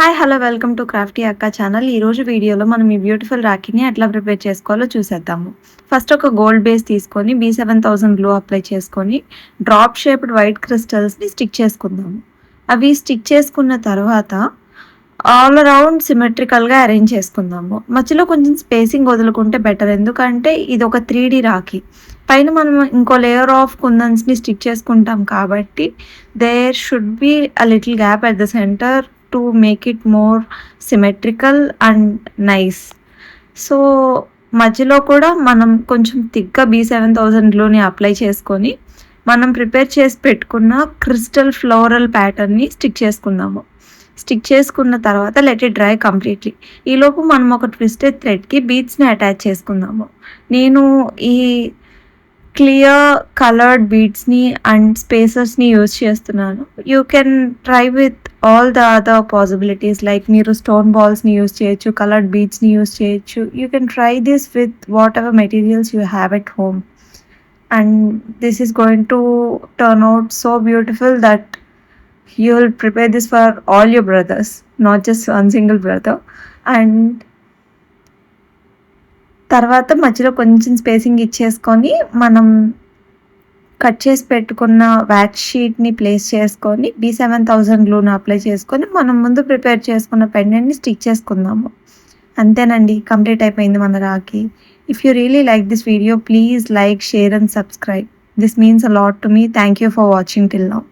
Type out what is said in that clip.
Hi! Hello! Welcome to Crafty అక్క channel. ఈరోజు వీడియోలో మనం ఈ బ్యూటిఫుల్ రాఖీని ఎట్లా ప్రిపేర్ చేసుకోవాలో చూసేద్దాము. ఫస్ట్ ఒక గోల్డ్ బేస్ తీసుకొని B7000 గ్లూ అప్లై చేసుకొని డ్రాప్ షేప్డ్ వైట్ క్రిస్టల్స్‌ని స్టిక్ చేసుకుందాము. అవి స్టిక్ చేసుకున్న తర్వాత ఆల్ అరౌండ్ సిమెట్రికల్‌గా అరేంజ్ చేసుకుందాము. మధ్యలో కొంచెం స్పేసింగ్ వదులుకుంటే బెటర్. ఎందుకంటే ఇది ఒక 3D రాఖీ. పైన మనం ఇంకో లేయర్ ఆఫ్ కుందన్స్‌ని స్టిక్ చేసుకుంటాం కాబట్టి there should be a little gap at the centre to make it more symmetrical and nice. So, మధ్యలో కూడా మనం కొంచెం థిక్‌గా B7000 గ్లూని అప్లై చేసుకొని, మనం ప్రిపేర్ చేసి పెట్టుకున్న క్రిస్టల్ ఫ్లోరల్ ప్యాటర్న్‌ని స్టిక్ చేసుకుందాము. స్టిక్ చేసుకున్న తర్వాత లెట్ ఇట్ డ్రై కంప్లీట్‌లీ. ఈలోపు మనం ఒక ట్విస్టెడ్ థ్రెడ్‌కి బీడ్స్‌ని అటాచ్ చేసుకుందాము. నేను ఈ క్లియర్ కలర్డ్ బీడ్స్‌ని అండ్ స్పేసర్స్‌ని యూజ్ చేస్తున్నాను. You can try with all the other possibilities like మీరు స్టోన్ బాల్స్‌ని యూజ్ చేయొచ్చు, కలర్డ్ బీడ్స్‌ని యూజ్ చేయొచ్చు. You can try this with what ever materials you have at home. And this is going to turn out so beautiful that you will prepare this for all your brothers, not just one single brother. And తర్వాత మధ్యలో కొంచెం spacing ఇచ్చేసుకొని మనం cut చేసి పెట్టుకున్న wax షీట్‌ని place చేసుకొని B7000 గ్లూని apply చేసుకొని మనం ముందు ప్రిపేర్ చేసుకున్న పెండెంట్‌ని స్టిక్ చేసుకుందాము. అంతేనండి, కంప్లీట్ అయిపోయింది మన Rakhi. If you really like this video please like, share and subscribe. This means a lot to me. Thank you for watching till now.